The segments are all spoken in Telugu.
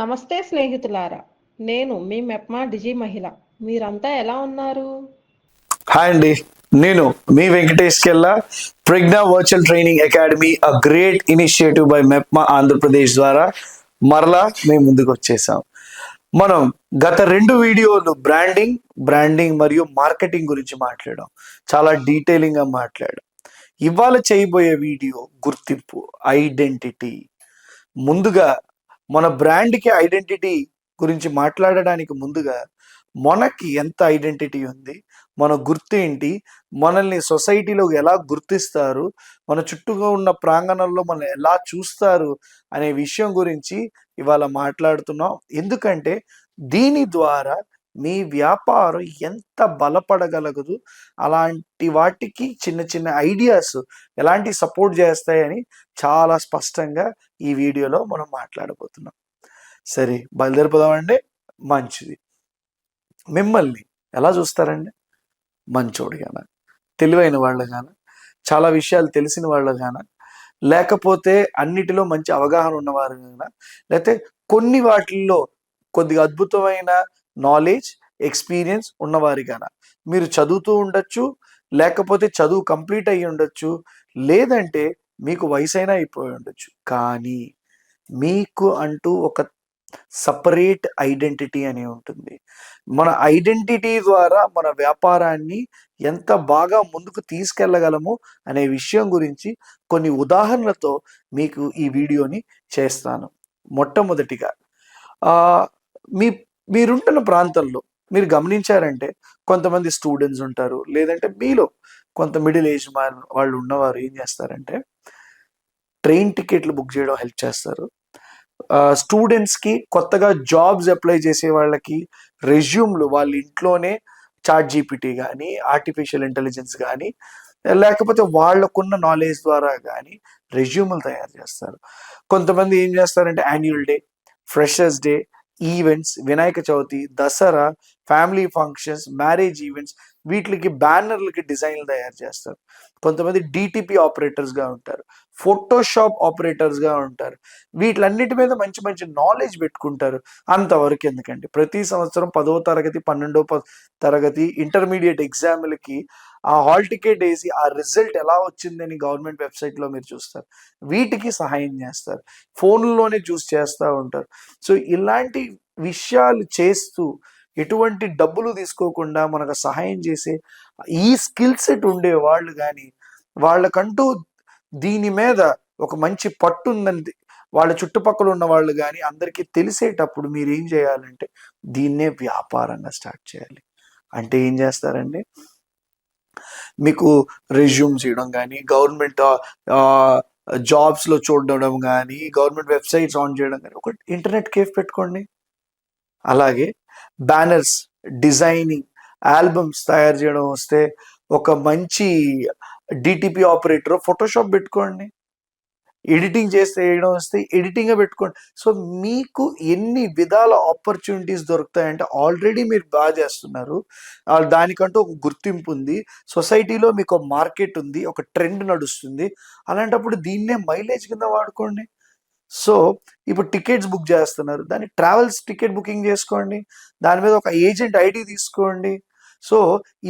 నమస్తే స్నేహితులారా, నేను మీ మెప్మా డిజి మహిళ. మీరంతా ఎలా ఉన్నారు? హాయ్ అండి. నేను మీ వెంకటేష్ కెల్లా. ప్రజ్ఞ virtual training academy a great initiative by MEPMA Andhra Pradesh ద్వారా మరలా మేము ముందుకు వచ్చేసాం. మనం గత 2 వీడియోలు బ్రాండింగ్ మరియు మార్కెటింగ్ గురించి మాట్లాడాం. చాలా డీటెయిలింగ్ గా మాట్లాడాం. ఇవాళ చేయబోయే వీడియో గుర్తింపు, ఐడెంటిటీ. ముందుగా మన బ్రాండ్కి ఐడెంటిటీ గురించి మాట్లాడడానికి ముందుగా మనకి ఎంత ఐడెంటిటీ ఉంది, మన గుర్తు ఏంటి, మనల్ని సొసైటీలో ఎలా గుర్తిస్తారు, మన చుట్టూగా ఉన్న ప్రాంగణంలో మనల్ని ఎలా చూస్తారు అనే విషయం గురించి ఇవాళ మాట్లాడుతున్నాం. ఎందుకంటే దీని ద్వారా మీ వ్యాపారం ఎంత బలపడగలగదు, అలాంటి వాటికి చిన్న చిన్న ఐడియాస్ ఎలాంటి సపోర్ట్ చేస్తాయని చాలా స్పష్టంగా ఈ వీడియోలో మనం మాట్లాడబోతున్నాం. సరే, బయలుదేరిపోదామండి. మంచిది. మిమ్మల్ని ఎలా చూస్తారండి? మంచోడిగాన, తెలివైన వాళ్ళగాన, చాలా విషయాలు తెలిసిన వాళ్ళగాన, లేకపోతే అన్నిటిలో మంచి అవగాహన ఉన్నవారు గాన, లేకపోతే కొన్ని వాటిల్లో కొద్దిగా అద్భుతమైన నాలెడ్జ్, ఎక్స్పీరియన్స్ ఉన్నవారిగాన? మీరు చదువుతూ ఉండొచ్చు, లేకపోతే చదువు కంప్లీట్ అయ్యి ఉండొచ్చు, లేదంటే మీకు వయసైనా అయిపోయి ఉండొచ్చు. కానీ మీకు అంటూ ఒక సపరేట్ ఐడెంటిటీ అని ఉంటుంది. మన ఐడెంటిటీ ద్వారా మన వ్యాపారాన్ని ఎంత బాగా ముందుకు తీసుకెళ్ళగలము అనే విషయం గురించి కొన్ని ఉదాహరణలతో మీకు ఈ వీడియోని చేస్తాను. మొట్టమొదటిగా ఆ, మీ మీరుంటున్న ప్రాంతంలో మీరు గమనించారంటే కొంతమంది స్టూడెంట్స్ ఉంటారు, లేదంటే మీలో కొంత మిడిల్ ఏజ్ వాళ్ళు ఉన్నవారు ఏం చేస్తారంటే ట్రైన్ టికెట్లు బుక్ చేయడం హెల్ప్ చేస్తారు. స్టూడెంట్స్కి కొత్తగా జాబ్స్ అప్లై చేసే వాళ్ళకి రెజ్యూమ్లు వాళ్ళ ఇంట్లోనే చాట్ జీపీటీ కానీ, ఆర్టిఫిషియల్ ఇంటెలిజెన్స్ కానీ, లేకపోతే వాళ్ళకున్న నాలెడ్జ్ ద్వారా కానీ రెజ్యూమ్లు తయారు చేస్తారు. కొంతమంది ఏం చేస్తారంటే annual day, freshers day, events, Vinayaka Chavithi, Dasara, family functions, marriage events, వీటికి బ్యానర్లకి డిజైన్లు తయారు చేస్తారు. కొంతమంది డిటిపి ఆపరేటర్స్గా ఉంటారు, ఫోటోషాప్ ఆపరేటర్స్గా ఉంటారు. వీటిలన్నిటి మీద మంచి మంచి నాలెడ్జ్ పెట్టుకుంటారు. అంతవరకు ఎందుకండి, ప్రతి సంవత్సరం 10వ తరగతి, 12వ తరగతి, ఇంటర్మీడియట్ ఎగ్జామ్లకి ఆ హాల్ టికెట్ వేసి ఆ రిజల్ట్ ఎలా వచ్చిందని గవర్నమెంట్ వెబ్సైట్లో మీరు చూస్తారు. వీటికి సహాయం చేస్తారు. ఫోన్లోనే చూసి చేస్తూ ఉంటారు. సో ఇలాంటి విషయాలు చేస్తూ ఎటువంటి డబ్బులు తీసుకోకుండా మనకు సహాయం చేసే ఈ స్కిల్ సెట్ ఉండే వాళ్ళు కానీ, వాళ్ళకంటూ దీని మీద ఒక మంచి పట్టు ఉందని వాళ్ళ చుట్టుపక్కల ఉన్న వాళ్ళు కానీ అందరికీ తెలిసేటప్పుడు మీరు ఏం చేయాలంటే దీన్నే వ్యాపారంగా స్టార్ట్ చేయాలి. అంటే ఏం చేస్తారండి, మీకు రెజ్యూమ్ చేయడం కానీ, గవర్నమెంట్ జాబ్స్లో చూడడం కానీ, గవర్నమెంట్ వెబ్సైట్స్ ఆన్ చేయడం కానీ, ఒక ఇంటర్నెట్ కేఫ్ పెట్టుకోండి. అలాగే బ్యానర్స్, డిజైనింగ్, ఆల్బమ్స్ తయారు చేయడం వస్తే ఒక మంచి డిటిపి ఆపరేటర్, ఫోటోషాప్ పెట్టుకోండి. ఎడిటింగ్ చేస్తే వేయడం వస్తే ఎడిటింగ్గా పెట్టుకోండి. సో మీకు ఎన్ని విధాల ఆపర్చునిటీస్ దొరుకుతాయంటే ఆల్రెడీ మీరు బాగా చేస్తున్నారు, దానికంటూ ఒక గుర్తింపు ఉంది, సొసైటీలో మీకు ఒక మార్కెట్ ఉంది, ఒక ట్రెండ్ నడుస్తుంది. అలాంటప్పుడు దీన్నే మైలేజ్ కింద వాడుకోండి. సో ఇప్పుడు టికెట్స్ బుక్ చేస్తున్నారు, దాన్ని ట్రావెల్స్ టికెట్ బుకింగ్ చేసుకోండి, దాని మీద ఒక ఏజెంట్ ఐడి తీసుకోండి. సో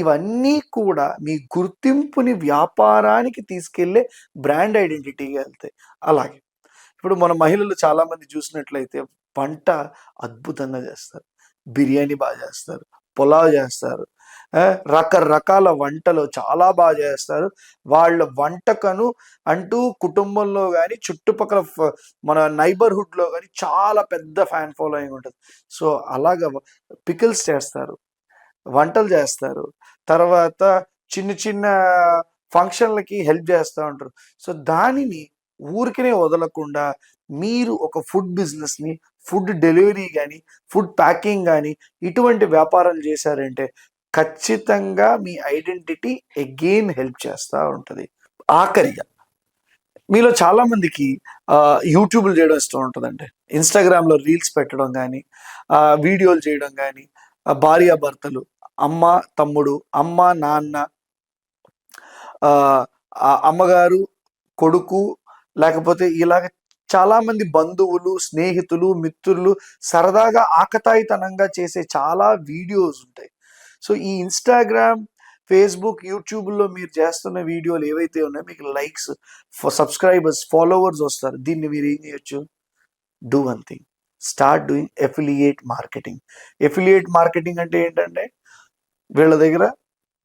ఇవన్నీ కూడా మీ గుర్తింపుని వ్యాపారానికి తీసుకెళ్లే బ్రాండ్ ఐడెంటిటీగా వెళ్తాయి. అలాగే ఇప్పుడు మన మహిళలు చాలామంది చూసినట్లయితే వంట అద్భుతంగా చేస్తారు, బిర్యానీ బాగా చేస్తారు, పులావ్ చేస్తారు, రకరకాల వంటలు చాలా బాగా చేస్తారు. వాళ్ళ వంటకను అంటూ కుటుంబంలో కానీ, చుట్టుపక్కల మన నైబర్హుడ్లో కానీ చాలా పెద్ద ఫ్యాన్ ఫాలోయింగ్ ఉంటుంది. సో అలాగ పికిల్స్ చేస్తారు, వంటలు చేస్తారు, తర్వాత చిన్న చిన్న ఫంక్షన్లకి హెల్ప్ చేస్తూ ఉంటారు. సో దానిని ఊరికనే వదలకుండా మీరు ఒక ఫుడ్ బిజినెస్ని, ఫుడ్ డెలివరీ కానీ, ఫుడ్ ప్యాకింగ్ కానీ ఇటువంటి వ్యాపారాలు చేశారంటే ఖచ్చితంగా మీ ఐడెంటిటీ అగైన్ హెల్ప్ చేస్తూ ఉంటుంది. ఆఖరిగా మీలో చాలామందికి యూట్యూబ్లు చేయడం ఇష్టం ఉంటుందండి, ఇన్స్టాగ్రామ్లో రీల్స్ పెట్టడం కానీ, వీడియోలు చేయడం కానీ, భార్యాభర్తలు, అమ్మ తమ్ముడు, అమ్మ నాన్న, అమ్మగారు కొడుకు, లేకపోతే ఇలాగ చాలా మంది బంధువులు, స్నేహితులు, మిత్రులు సరదాగా ఆకతాయితనంగా చేసే చాలా వీడియోస్ ఉంటాయి. సో ఈ ఇన్స్టాగ్రామ్, ఫేస్బుక్, యూట్యూబ్లో మీరు చేస్తున్న వీడియోలు ఏవైతే ఉన్నాయో మీకు లైక్స్, సబ్స్క్రైబర్స్, ఫాలోవర్స్ వస్తారు. దీన్ని మీరు ఏం చేయొచ్చు? Do one thing, start doing affiliate marketing. Affiliate marketing అంటే ఏంటంటే, వీళ్ళ దగ్గర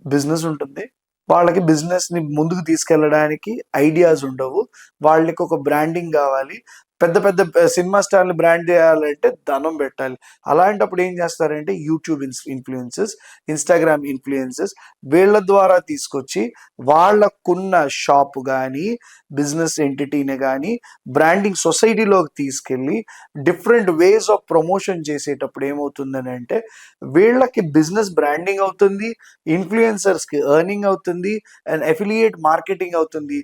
బిజినెస్ ఉంటుంది, వాళ్ళకి బిజినెస్ని ముందుకు తీసుకెళ్ళడానికి ఐడియాస్ ఉండవు, వాళ్ళకి ఒక బ్రాండింగ్ కావాలి. పెద్ద పెద్ద సినిమా స్టార్ని బ్రాండ్ చేయాలంటే ధనం పెట్టాలి. అలాంటప్పుడు ఏం చేస్తారంటే యూట్యూబ్ ఇన్ఫ్లుయెన్సెస్, ఇన్స్టాగ్రామ్ ఇన్ఫ్లుయెన్సెస్ వీళ్ళ ద్వారా తీసుకొచ్చి వాళ్ళకున్న షాప్ కానీ బిజినెస్ ఎంటిటీని కానీ బ్రాండింగ్ సొసైటీలోకి తీసుకెళ్ళి డిఫరెంట్ వేస్ ఆఫ్ ప్రమోషన్ చేసేటప్పుడు ఏమవుతుందని అంటే వీళ్ళకి బిజినెస్ బ్రాండింగ్ అవుతుంది, ఇన్ఫ్లుయెన్సర్స్కి ఎర్నింగ్ అవుతుంది, అండ్ ఎఫిలియేట్ మార్కెటింగ్ అవుతుంది.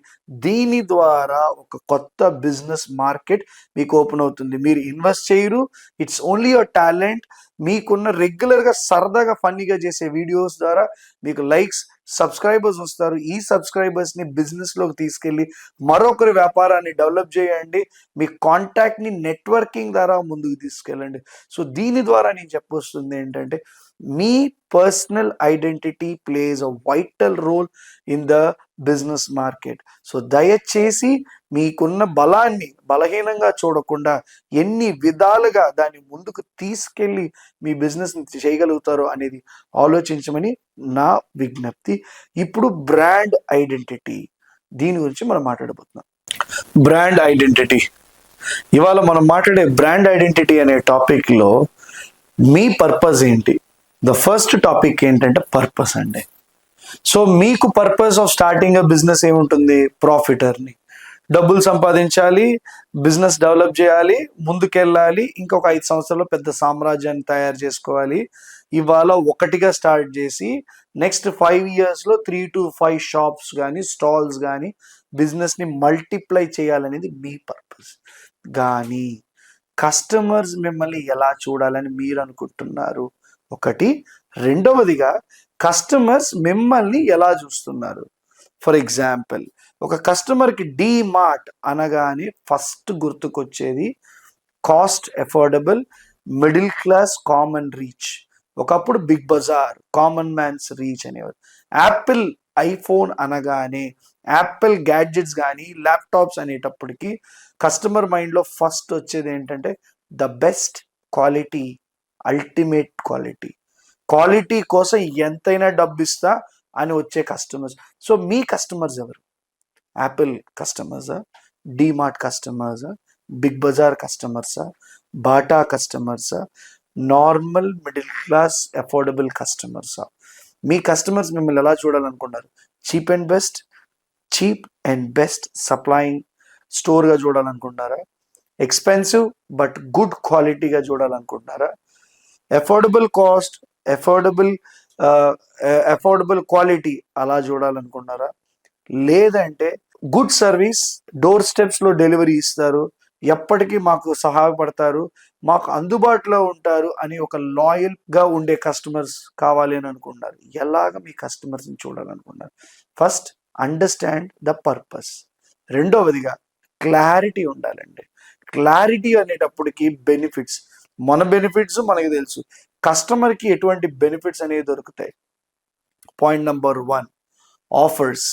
దీని ద్వారా ఒక కొత్త బిజినెస్ మార్కెట్ మీకు ఓపెన్ అవుతుంది. మీరు ఇన్వెస్ట్ చేయరు, ఇట్స్ ఓన్లీ యువర్ టాలెంట్. మీకున్న రెగ్యులర్గా సరదాగా ఫన్నీగా చేసే వీడియోస్ ద్వారా మీకు లైక్స్, సబ్స్క్రైబర్స్ వస్తారు. ఈ సబ్స్క్రైబర్స్ని బిజినెస్లోకి తీసుకెళ్ళి మరొకరి వ్యాపారాన్ని డెవలప్ చేయండి. మీ కాంటాక్ట్ని నెట్వర్కింగ్ ద్వారా ముందుకు తీసుకెళ్ళండి. సో దీని ద్వారా నేను చెప్పొస్తుంది ఏంటంటే మీ personal identity plays a vital role in the business market. So దయచేసి మీకున్న బలాన్ని బలహీనంగా చూడకుండా ఎన్ని విధాలుగా దాన్ని ముందుకు తీసుకెళ్ళి మీ బిజినెస్ని చేయగలుగుతారో అనేది ఆలోచించమని నా విజ్ఞప్తి. ఇప్పుడు బ్రాండ్ ఐడెంటిటీ, దీని గురించి మనం మాట్లాడబోతున్నాం. బ్రాండ్ ఐడెంటిటీ, ఇవాళ మనం మాట్లాడే బ్రాండ్ ఐడెంటిటీ అనే టాపిక్లో మీ పర్పస్ ఏంటి? ద ఫస్ట్ టాపిక్ ఏంటంటే పర్పస్ అండి. సో మీకు purpose of starting a business ఏముంటుంది? ప్రాఫిటర్ని, డబ్బులు సంపాదించాలి, బిజినెస్ డెవలప్ చేయాలి, ముందుకెళ్ళాలి, ఇంకొక 5 సంవత్సరాల్లో పెద్ద సామ్రాజ్యాన్ని తయారు చేసుకోవాలి. ఇవాళ ఒకటిగా స్టార్ట్ చేసి నెక్స్ట్ 5 ఇయర్స్లో 3 to 5 షాప్స్ కానీ స్టాల్స్ కానీ బిజినెస్ని మల్టిప్లై చేయాలనేది మీ పర్పస్. కానీ కస్టమర్స్ మిమ్మల్ని ఎలా చూడాలని మీరు అనుకుంటున్నారు? ఒకటి. రెండవదిగా కస్టమర్స్ మిమ్మల్ని ఎలా చూస్తున్నారు? ఫర్ ఎగ్జాంపుల్, ఒక కస్టమర్కి డీమార్ట్ అనగానే ఫస్ట్ గుర్తుకొచ్చేది cost affordable, middle class, common reach. ఒకప్పుడు Big Bazaar, common man's reach అనేవారు. యాపిల్ ఐఫోన్ అనగానే, యాపిల్ గ్యాడ్జెట్స్ కానీ ల్యాప్టాప్స్ అనేటప్పటికి కస్టమర్ మైండ్లో ఫస్ట్ వచ్చేది ఏంటంటే the best quality, ultimate quality. Quality కోసం ఎంతైనా డబ్బు ఇస్తా అని వచ్చే కస్టమర్స్. సో మీ కస్టమర్స్ ఎవరు? యాపిల్ కస్టమర్సా, డీమార్ట్ కస్టమర్సా, బిగ్ బజార్ కస్టమర్సా, బాటా కస్టమర్సా, నార్మల్ మిడిల్ క్లాస్ అఫోర్డబుల్ కస్టమర్సా? మీ కస్టమర్స్ మిమ్మల్ని ఎలా చూడాలనుకున్నారు? Cheap and best, cheap and best supplying స్టోర్గా చూడాలనుకుంటున్నారా? ఎక్స్పెన్సివ్ బట్ గుడ్ క్వాలిటీగా చూడాలనుకుంటున్నారా? అఫోర్డబుల్ కాస్ట్, అఫోర్డబుల్ క్వాలిటీ అలా చూడాలనుకుంటున్నారా? లేదంటే గుడ్ సర్వీస్, డోర్ స్టెప్స్లో డెలివరీ ఇస్తారు, ఎప్పటికీ మాకు సహాయపడతారు, మాకు అందుబాటులో ఉంటారు అని ఒక లాయల్గా ఉండే కస్టమర్స్ కావాలి అని అనుకుంటున్నారు? ఎలాగ మీ కస్టమర్స్ని చూడాలనుకున్నారు? First understand the purpose. రెండవదిగా క్లారిటీ ఉండాలండి. క్లారిటీ అనేటప్పటికి బెనిఫిట్స్, మన బెనిఫిట్స్ మనకి తెలుసు, కస్టమర్కి ఎటువంటి బెనిఫిట్స్ అనేవి దొరుకుతాయి. Point number 1, offers.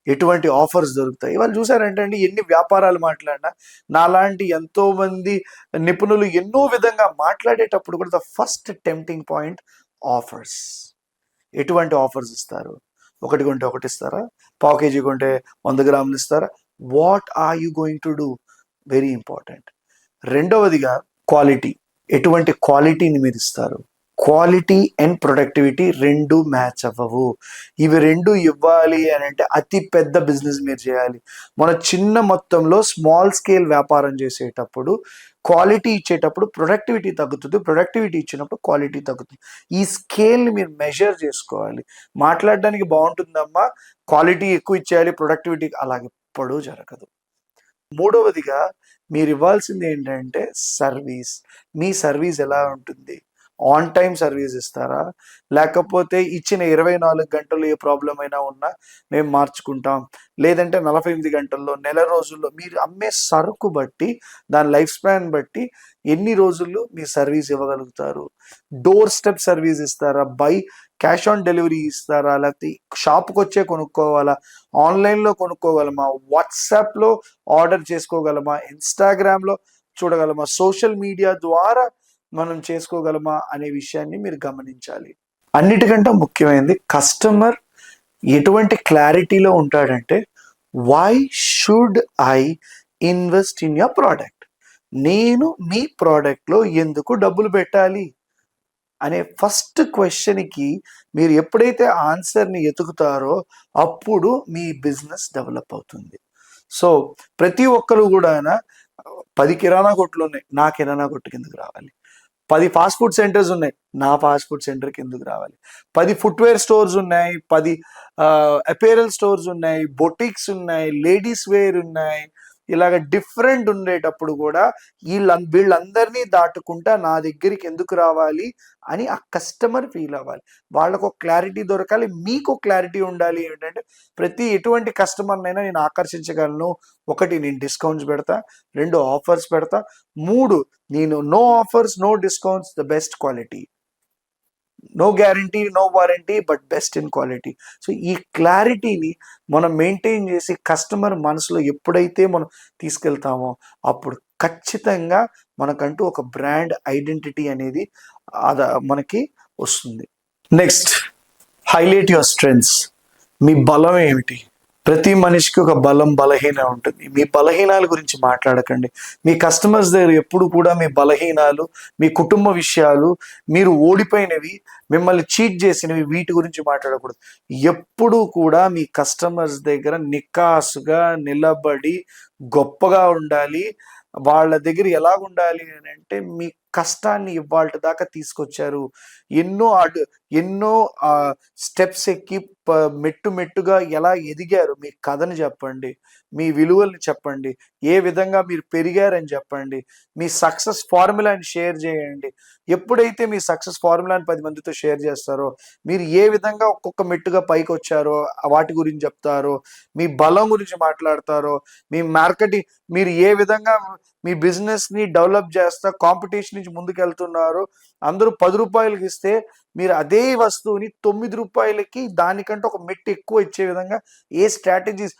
ఎటువంటి ఆఫర్స్ దొరుకుతాయి? ఇవాళ చూసారంటే అండి, ఎన్ని వ్యాపారాలు మాట్లాడినా నాలాంటి ఎంతో మంది నిపుణులు ఎన్నో విధంగా మాట్లాడేటప్పుడు కూడా the first tempting point offers. ఎటువంటి ఆఫర్స్ ఇస్తారు? ఒకటి కొంటే ఒకటి ఇస్తారా? పావు కేజీ కొంటే 100 గ్రాములు ఇస్తారా? What are you going to do? Very important. రెండవదిగా క్వాలిటీ. ఎటువంటి క్వాలిటీని మీరు ఇస్తారు? క్వాలిటీ అండ్ ప్రొడక్టివిటీ రెండు మ్యాచ్ అవ్వవు. ఇవి రెండు ఇవ్వాలి అని అంటే అతి పెద్ద బిజినెస్ మీరు చేయాలి. మన చిన్న మొత్తంలో స్మాల్ స్కేల్ వ్యాపారం చేసేటప్పుడు క్వాలిటీ ఇచ్చేటప్పుడు ప్రొడక్టివిటీ తగ్గుతుంది, ప్రొడక్టివిటీ ఇచ్చినప్పుడు క్వాలిటీ తగ్గుతుంది. ఈ స్కేల్ని మీరు మెజర్ చేసుకోవాలి. మాట్లాడడానికి బాగుంటుందమ్మా, క్వాలిటీ ఎక్కువ ఇచ్చేయాలి, ప్రొడక్టివిటీ అలాగే ఎప్పుడూ జరగదు. మూడవదిగా మీరు ఇవ్వాల్సింది ఏంటంటే సర్వీస్. మీ సర్వీస్ ఎలా ఉంటుంది? ఆన్ టైం సర్వీస్ ఇస్తారా, లేకపోతే ఇచ్చిన 24 గంటలు ఏ ప్రాబ్లం అయినా ఉన్నా మేము మార్చుకుంటాం, లేదంటే 48 గంటల్లో, నెల రోజుల్లో, మీరు అమ్మే సరుకు బట్టి, దాని లైఫ్ స్పాన్ బట్టి ఎన్ని రోజుల్లో మీ సర్వీస్ ఇవ్వగలుగుతారు, డోర్ స్టెప్ సర్వీస్ ఇస్తారా, క్యాష్ ఆన్ డెలివరీ ఇస్తారా, లేకపోతే షాప్కి వచ్చే కొనుక్కోవాలా, ఆన్లైన్లో కొనుక్కోగలమా, వాట్సాప్లో ఆర్డర్ చేసుకోగలమా, ఇన్స్టాగ్రామ్లో చూడగలమా, సోషల్ మీడియా ద్వారా మనం చేసుకోగలమా అనే విషయాన్ని మీరు గమనించాలి. అన్నిటికంటే ముఖ్యమైనది కస్టమర్ ఎటువంటి క్లారిటీలో ఉంటాడంటే, why should I invest in your product, నేను మీ ప్రోడక్ట్లో ఎందుకు డబ్బులు పెట్టాలి అనే ఫస్ట్ క్వశ్చన్కి మీరు ఎప్పుడైతే ఆన్సర్ని ఎతుకుతారో అప్పుడు మీ బిజినెస్ డెవలప్ అవుతుంది. సో ప్రతి ఒక్కరు కూడా 10 కిరాణా కొట్లు ఉన్నాయి, నా కిరాణా కొట్టు కిందకు రావాలి, 10 ఫాస్ట్ ఫుడ్ సెంటర్స్ ఉన్నాయి, నా ఫాస్ట్ ఫుడ్ సెంటర్కి ఎందుకు రావాలి, 10 ఫుట్వేర్ స్టోర్స్ ఉన్నాయి, 10 అపేరల్ స్టోర్స్ ఉన్నాయి, బొటిక్స్ ఉన్నాయి, లేడీస్ వేర్ ఉన్నాయి, ఇలాగ డిఫరెంట్ ఉండేటప్పుడు కూడా వీళ్ళందరినీ దాటుకుంటా నా దగ్గరికి ఎందుకు రావాలి అని ఆ కస్టమర్ ఫీల్ అవ్వాలి, వాళ్ళకు ఒక క్లారిటీ దొరకాలి, మీకు క్లారిటీ ఉండాలి. ఏంటంటే ఎటువంటి కస్టమర్నైనా నేను ఆకర్షించగలను, 1 నేను డిస్కౌంట్స్ పెడతా, 2 ఆఫర్స్ పెడతా, 3 నేను no offers no discounts, the best quality, no guarantee no warranty but best in quality. So ఈ క్లారిటీని మనం మెయింటైన్ చేసి కస్టమర్ మనసులో ఎప్పుడైతే మనం తీసుకెళ్తామో అప్పుడు ఖచ్చితంగా మనకంటూ ఒక బ్రాండ్ ఐడెంటిటీ అనేది మనకి వస్తుంది. Next, highlight your strengths. మీ బలం ఏమిటి? ప్రతి మనిషికి ఒక బలహీన ఉంటుంది. మీ బలహీనాల గురించి మాట్లాడకండి. మీ కస్టమర్స్ దగ్గర ఎప్పుడు కూడా మీ బలహీనాలు, మీ కుటుంబ విషయాలు, మీరు ఓడిపోయినవి, మిమ్మల్ని చీట్ చేసినవి, వీటి గురించి మాట్లాడకూడదు. ఎప్పుడు కూడా మీ కస్టమర్స్ దగ్గర నికాసుగా నిలబడి గొప్పగా ఉండాలి. వాళ్ళ దగ్గర ఎలాగుండాలి అని అంటే, మీ కష్టాన్ని ఇవాళ దాకా తీసుకొచ్చారు, ఎన్నో స్టెప్స్ ఎక్కి మెట్టుగా ఎలా ఎదిగారు, మీ కథని చెప్పండి, మీ విలువల్ని చెప్పండి, ఏ విధంగా మీరు పెరిగారని చెప్పండి, మీ సక్సెస్ ఫార్ములాని షేర్ చేయండి. ఎప్పుడైతే మీ సక్సెస్ ఫార్ములాని 10 మందితో షేర్ చేస్తారో, మీరు ఏ విధంగా ఒక్కొక్క మెట్టుగా పైకి వచ్చారో వాటి గురించి చెప్తారో, మీ బలం గురించి మాట్లాడతారో, మీ మార్కెటింగ్, మీరు ఏ విధంగా మీ బిజినెస్ని డెవలప్ చేస్తా కాంపిటీషన్ నుంచి ముందుకెళ్తున్నారు, అందరూ 10 రూపాయలకి ఇస్తే మీరు అదే వస్తువుని 9 రూపాయలకి దానికంటే ఒక మెట్టు ఎక్కువ ఇచ్చే విధంగా ఏ స్ట్రాటజీస్,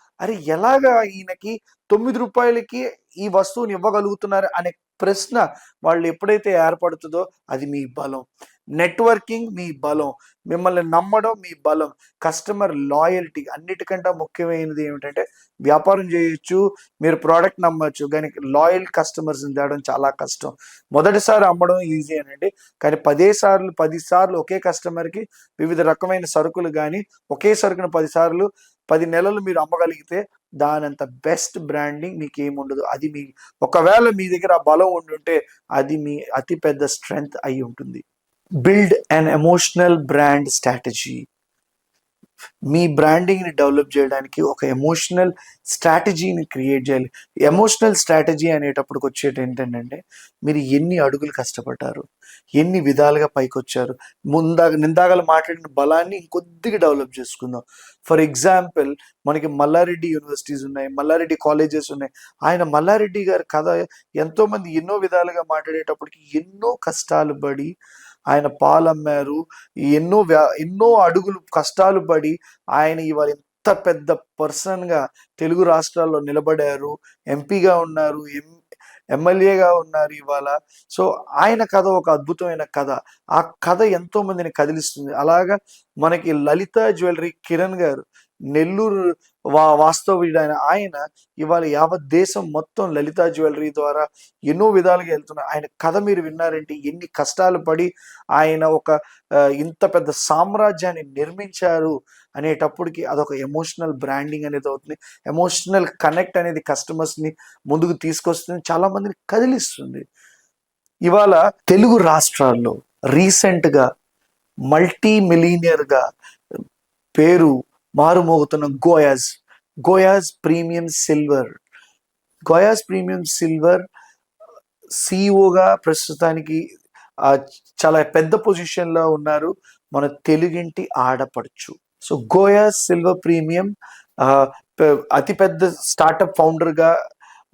ఎలాగా ఈయనకి 9 రూపాయలకి ఈ వస్తువుని ఇవ్వగలుగుతున్నారు అనే ప్రశ్న వాళ్ళు ఎప్పుడైతే ఏర్పడుతుందో అది మీ బలం. నెట్వర్కింగ్ మీ బలం, మిమ్మల్ని నమ్మడం మీ బలం, కస్టమర్ లాయల్టీ. అన్నిటికంటే ముఖ్యమైనది ఏమిటంటే, వ్యాపారం చేయొచ్చు, మీరు ప్రోడక్ట్ నమ్మచ్చు, కానీ లాయల్ కస్టమర్స్ని తేవడం చాలా కష్టం. మొదటిసారి అమ్మడం ఈజీ అనండి, కానీ 10 సార్లు ఒకే కస్టమర్కి వివిధ రకమైన సరుకులు కానీ ఒకే సరుకును 10 సార్లు 10 నెలలు మీరు అమ్మగలిగితే దానంత బెస్ట్ బ్రాండింగ్ మీకు ఏముండదు. అది ఒకవేళ మీ దగ్గర ఆ బలం ఉండుంటే అది మీ అతి పెద్ద స్ట్రెంగ్త్ అయి ఉంటుంది. Build an emotional brand strategy. మీ బ్రాండింగ్ని డెవలప్ చేయడానికి ఒక ఎమోషనల్ స్ట్రాటజీని క్రియేట్ చేయాలి. ఎమోషనల్ స్ట్రాటజీ అనేటప్పటికి వచ్చేటి ఏంటంటే, మీరు ఎన్ని అడుగులు కష్టపడ్డారు, ఎన్ని విధాలుగా పైకి వచ్చారు, నిందాగలు మాట్లాడిన బలాన్ని ఇంకొద్దిగా డెవలప్ చేసుకుందాం. ఫర్ ఎగ్జాంపుల్, మనకి మల్లారెడ్డి యూనివర్సిటీస్ ఉన్నాయి, మల్లారెడ్డి కాలేజెస్ ఉన్నాయి. మల్లారెడ్డి గారి కథ ఎంతోమంది ఎన్నో విధాలుగా మాట్లాడేటప్పటికి ఎన్నో కష్టాలు పడి ఆయన పాలమ్మారు, ఎన్నో అడుగులు కష్టాలు పడి ఆయన ఇవాళ ఎంత పెద్ద పర్సన్గా తెలుగు రాష్ట్రాల్లో నిలబడారు, ఎంపీగా ఉన్నారు, ఎమ్మెల్యేగా ఉన్నారు ఇవాళ. సో ఆయన కథ ఒక అద్భుతమైన కథ. ఆ కథ ఎంతో మందిని కదిలిస్తుంది. అలాగా మనకి లలిత జ్యువెలరీ కిరణ్ గారు, నెల్లూరు వాస్తవ్యుడైన ఆయన ఇవాళ యావత్ దేశం మొత్తం లలిత జ్యువెలరీ ద్వారా ఎన్నో విధాలుగా వెళ్తున్నారు. ఆయన కథ మీరు విన్నారంటే, ఎన్ని కష్టాలు పడి ఆయన ఇంత పెద్ద సామ్రాజ్యాన్ని నిర్మించారు అనేటప్పటికి అదొక ఎమోషనల్ బ్రాండింగ్ అనేది అవుతుంది. ఎమోషనల్ కనెక్ట్ అనేది కస్టమర్స్ని ముందుకు తీసుకొస్తుంది, చాలా మందిని కదిలిస్తుంది. ఇవాళ తెలుగు రాష్ట్రాల్లో రీసెంట్గా మల్టీ మిలీనియర్గా పేరు మారుమోగుతున్న గోయాస్ ప్రీమియం సిల్వర్ సిఇఓగా ప్రస్తుతానికి ఆ, చాలా పెద్ద పొజిషన్లో ఉన్నారు మన తెలుగింటి ఆడపడుచు. సో గోయా సిల్వర్ ప్రీమియం అతిపెద్ద స్టార్టప్ ఫౌండర్గా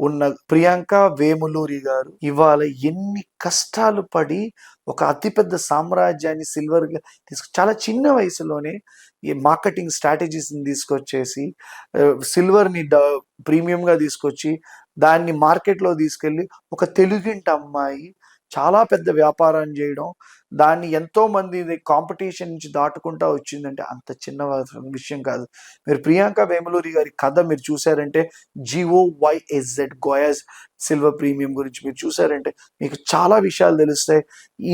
ఉన్న ప్రియాంక వేములూరి గారు ఇవాళ ఎన్ని కష్టాలు పడి ఒక అతిపెద్ద సామ్రాజ్యాన్ని సిల్వర్గా చాలా చిన్న వయసులోనే ఈ మార్కెటింగ్ స్ట్రాటజీస్ని తీసుకొచ్చేసి సిల్వర్ని ప్రీమియంగా తీసుకొచ్చి దాన్ని మార్కెట్లో తీసుకెళ్ళి ఒక తెలుగింటి అమ్మాయి చాలా పెద్ద వ్యాపారం చేయడం, దాన్ని ఎంతో మంది కాంపిటీషన్ నుంచి దాటుకుంటా వచ్చిందంటే అంత చిన్న విషయం కాదు. మీరు ప్రియాంక వేములూరి గారి కథ మీరు చూసారంటే, GOYAZ గోయాస్ సిల్వర్ ప్రీమియం గురించి మీరు చూసారంటే మీకు చాలా విషయాలు తెలుస్తాయి.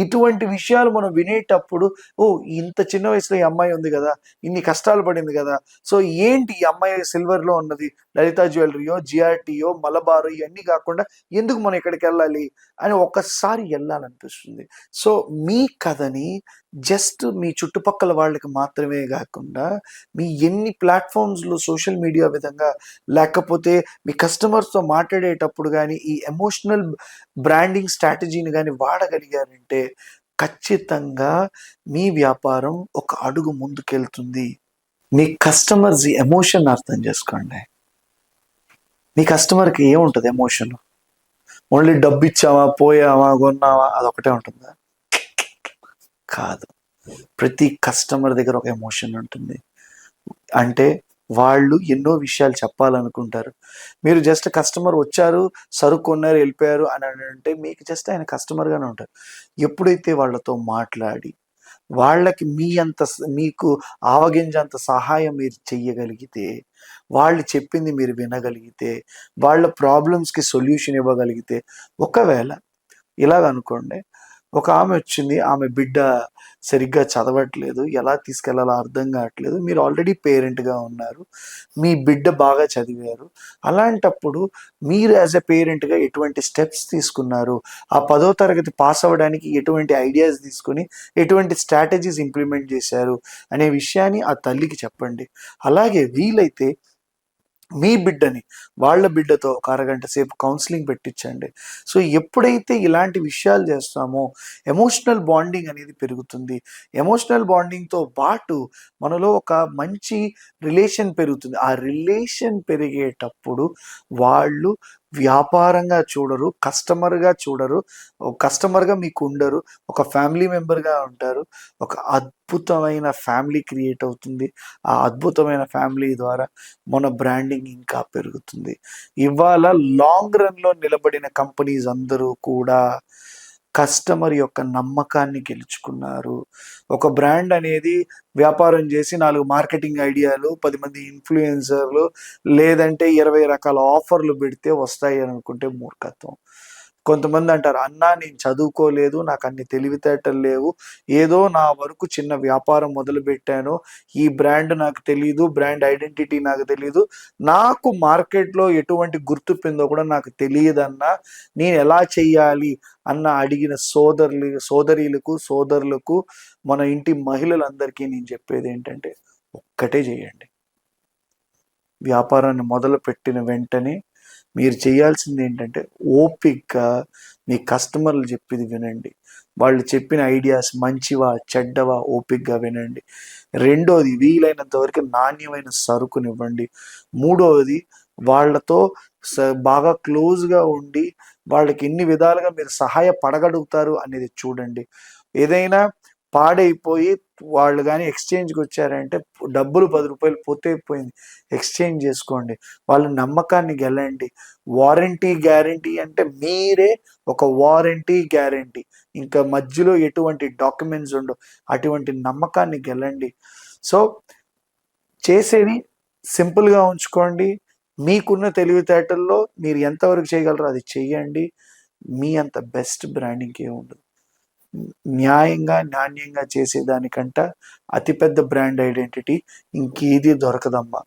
ఇటువంటి విషయాలు మనం వినేటప్పుడు ఓ ఇంత చిన్న వయసులో ఈ అమ్మాయి ఉంది కదా, ఇన్ని కష్టాలు పడింది కదా, సో ఏంటి ఈ అమ్మాయి సిల్వర్లో ఉన్నది, లలితా జ్యువెలరీయో జిఆర్టీయో మలబారో ఇవన్నీ కాకుండా ఎందుకు మనం ఇక్కడికి వెళ్ళాలి అని ఒక్కసారి వెళ్ళాలనిపిస్తుంది. సో మీ కథని జస్ట్ మీ చుట్టుపక్కల వాళ్ళకి మాత్రమే కాకుండా మీ ఎన్ని ప్లాట్ఫామ్స్లో సోషల్ మీడియా విధంగా లేకపోతే మీ కస్టమర్స్తో మాట్లాడేటప్పుడు కానీ ఈ ఎమోషనల్ బ్రాండింగ్ స్ట్రాటజీని కానీ వాడగలిగారంటే ఖచ్చితంగా మీ వ్యాపారం ఒక అడుగు ముందుకెళ్తుంది. మీ కస్టమర్స్ ఎమోషన్ అర్థం చేసుకోండి. మీ కస్టమర్కి ఏముంటుంది ఎమోషన్? ఓన్లీ డబ్బు ఇచ్చామా, పోయామా, కొన్నామా అదొకటే ఉంటుందా? కాదు. ప్రతి కస్టమర్ దగ్గర ఒక ఎమోషన్ ఉంటుంది. అంటే వాళ్ళు ఎన్నో విషయాలు చెప్పాలనుకుంటారు. మీరు జస్ట్ కస్టమర్ వచ్చారు, సరుకు కొన్నారు, వెళ్ళిపోయారు అని అంటే మీకు జస్ట్ ఆయన కస్టమర్గానే ఉంటారు. ఎప్పుడైతే వాళ్ళతో మాట్లాడి వాళ్ళకి మీకు ఆవగింజంత సహాయం మీరు చెయ్యగలిగితే, వాళ్ళు చెప్పింది మీరు వినగలిగితే, వాళ్ళ ప్రాబ్లమ్స్కి సొల్యూషన్ ఇవ్వగలిగితే, ఒకవేళ ఇలాగనుకోండి, ఒక ఆమె వచ్చింది, ఆమె బిడ్డ సరిగ్గా చదవట్లేదు, ఎలా తీసుకెళ్లాలో అర్థం కావట్లేదు, మీరు ఆల్రెడీ పేరెంట్గా ఉన్నారు, మీ బిడ్డ బాగా చదివారు, అలాంటప్పుడు మీరు యాజ్ ఎ పేరెంట్గా ఎటువంటి స్టెప్స్ తీసుకున్నారు, ఆ 10వ తరగతి పాస్ అవ్వడానికి ఎటువంటి ఐడియాస్ తీసుకుని ఎటువంటి స్ట్రాటజీస్ ఇంప్లిమెంట్ చేశారు అనే విషయాన్ని ఆ తల్లికి చెప్పండి. అలాగే వీలైతే మీ బిడ్డని వాళ్ళ బిడ్డతో ఒక అరగంట సేపు కౌన్సిలింగ్ పెట్టించండి. సో ఎప్పుడైతే ఇలాంటి విషయాలు చేస్తామో ఎమోషనల్ బాండింగ్ అనేది పెరుగుతుంది. ఎమోషనల్ బాండింగ్తో పాటు మనలో ఒక మంచి రిలేషన్ పెరుగుతుంది. ఆ రిలేషన్ పెరిగేటప్పుడు వాళ్ళు వ్యాపారంగా చూడరు, కస్టమర్గా చూడరు, కస్టమర్గా మీకు ఉండరు, ఒక ఫ్యామిలీ మెంబర్గా ఉంటారు. ఒక అద్భుతమైన ఫ్యామిలీ క్రియేట్ అవుతుంది. ఆ అద్భుతమైన ఫ్యామిలీ ద్వారా మన బ్రాండింగ్ ఇంకా పెరుగుతుంది. ఇవాళ లాంగ్ రన్లో నిలబడిన కంపెనీస్ అందరూ కూడా కస్టమర్ యొక్క నమ్మకాన్ని గెలుచుకున్నారు. ఒక బ్రాండ్ అనేది వ్యాపారం చేసి 4 మార్కెటింగ్ ఐడియాలు, 10 మంది ఇన్ఫ్లుయెన్సర్లు, లేదంటే 20 రకాల ఆఫర్లు పెడితే వస్తాయి అని అనుకుంటే మూర్ఖత్వం. కొంతమంది అంటారు, అన్నా నేను చదువుకోలేదు, నాకు అన్ని తెలివితేటలు లేవు, ఏదో నా వరకు చిన్న వ్యాపారం మొదలు పెట్టాను, ఈ బ్రాండ్ నాకు తెలియదు, బ్రాండ్ ఐడెంటిటీ నాకు తెలియదు, నాకు మార్కెట్లో ఎటువంటి గుర్తింపుందో కూడా నాకు తెలియదన్నా, నేను ఎలా చెయ్యాలి అన్న అడిగిన సోదరులకు మన ఇంటి మహిళలందరికీ నేను చెప్పేది ఏంటంటే ఒక్కటే చేయండి. వ్యాపారాన్ని మొదలు పెట్టిన వెంటనే మీరు చేయాల్సింది ఏంటంటే ఓపికగా మీ కస్టమర్లు చెప్పేది వినండి. వాళ్ళు చెప్పిన ఐడియాస్ మంచివా చెడ్డవా ఓపికగా వినండి. రెండోది వీలైనంత వరకు నాణ్యమైన సరుకునివ్వండి. మూడవది వాళ్ళతో బాగా క్లోజ్గా ఉండి వాళ్ళకి ఎన్ని విధాలుగా మీరు సహాయపడగలుగుతారు అనేది చూడండి. ఏదైనా పాడైపోయి వాళ్ళు కానీ ఎక్స్చేంజ్కి వచ్చారంటే డబ్బులు 10 రూపాయలు పోతే పోయింది, ఎక్స్చేంజ్ చేసుకోండి. వాళ్ళ నమ్మకాన్ని గెలండి. వారంటీ గ్యారంటీ అంటే మీరే ఒక వారంటీ గ్యారంటీ, ఇంకా మధ్యలో ఎటువంటి డాక్యుమెంట్స్ ఉండవు. అటువంటి నమ్మకాన్ని గెలండి. సో చేసేది సింపుల్గా ఉంచుకోండి. మీకున్న తెలివితేటల్లో మీరు ఎంతవరకు చేయగలరో అది చెయ్యండి. మీ అంత బెస్ట్ బ్రాండింగ్ ఏముండదు. న్యాయంగా నాణ్యంగా చేసేదానికంట అతిపెద్ద బ్రాండ్ ఐడెంటిటీ ఇంకేది దొరకదమ్మా.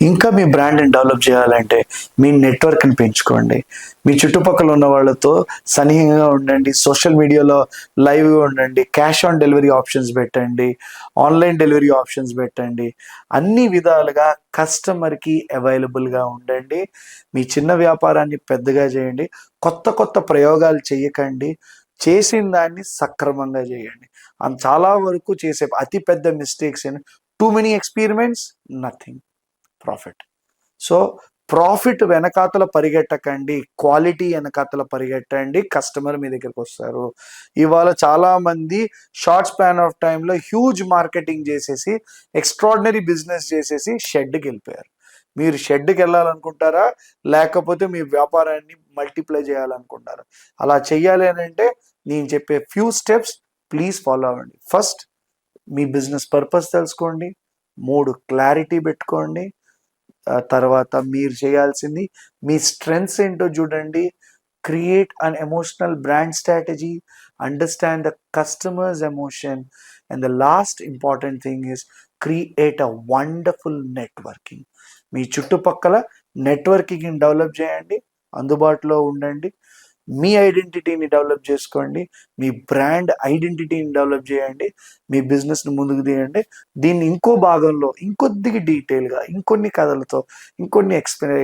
ఇంకా మీ బ్రాండ్ని డెవలప్ చేయాలంటే మీ నెట్వర్క్ని పెంచుకోండి. మీ చుట్టుపక్కల ఉన్న వాళ్ళతో సన్నిహితంగా ఉండండి. సోషల్ మీడియాలో లైవ్గా ఉండండి. క్యాష్ ఆన్ డెలివరీ ఆప్షన్స్ పెట్టండి. ఆన్లైన్ డెలివరీ ఆప్షన్స్ పెట్టండి. అన్ని విధాలుగా కస్టమర్కి అవైలబుల్గా ఉండండి. మీ చిన్న వ్యాపారాన్ని పెద్దగా చేయండి. కొత్త కొత్త ప్రయోగాలు చేయకండి. చేసిన దాన్ని సక్రమంగా చేయండి. అండ్ చాలా వరకు చేసే అతి పెద్ద మిస్టేక్స్ ఏంటి, too many experiments, nothing profit. So profit వెనకాతల పరిగెట్టకండి, క్వాలిటీ వెనకాతల పరిగెట్టండి, కస్టమర్ మీ దగ్గరికి వస్తారు. ఇవాళ చాలా మంది షార్ట్ స్పాన్ ఆఫ్ టైంలో హ్యూజ్ మార్కెటింగ్ చేసేసి ఎక్స్ట్రాడినరీ బిజినెస్ చేసేసి షెడ్కి వెళ్ళిపోయారు. మీరు షెడ్కి వెళ్ళాలనుకుంటారా, లేకపోతే మీ వ్యాపారాన్ని మల్టిప్లై చేయాలనుకుంటారా? అలా చెయ్యాలి అని అంటే నేను చెప్పే ఫ్యూ స్టెప్స్ ప్లీజ్ ఫాలో అవ్వండి. ఫస్ట్, మీ బిజినెస్ పర్పస్ తెలుసుకోండి. 3 క్లారిటీ పెట్టుకోండి. తర్వాత మీరు చేయాల్సింది మీ స్ట్రెంగ్స్ ఏంటో చూడండి. Create an emotional brand strategy, understand the customers emotion, and the last important thing is create a wonderful networking. మీ చుట్టుపక్కల నెట్వర్కింగ్ డెవలప్ చేయండి, అందుబాటులో ఉండండి, మీ ఐడెంటిటీని డెవలప్ చేసుకోండి, మీ బ్రాండ్ ఐడెంటిటీని డెవలప్ చేయండి, మీ బిజినెస్ని ముందుకు తీయండి. దీన్ని ఇంకో భాగంలో ఇంకొద్దిగా డీటెయిల్గా ఇంకొన్ని కథలతో ఇంకొన్ని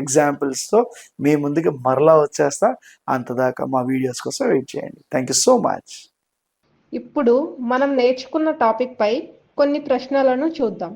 ఎగ్జాంపుల్స్తో మీ ముందుకు మరలా వచ్చేస్తా. అంతదాకా మా వీడియోస్ కోసం వెయిట్ చేయండి. Thank you so much. ఇప్పుడు మనం నేర్చుకున్న టాపిక్ పై కొన్ని ప్రశ్నలను చూద్దాం.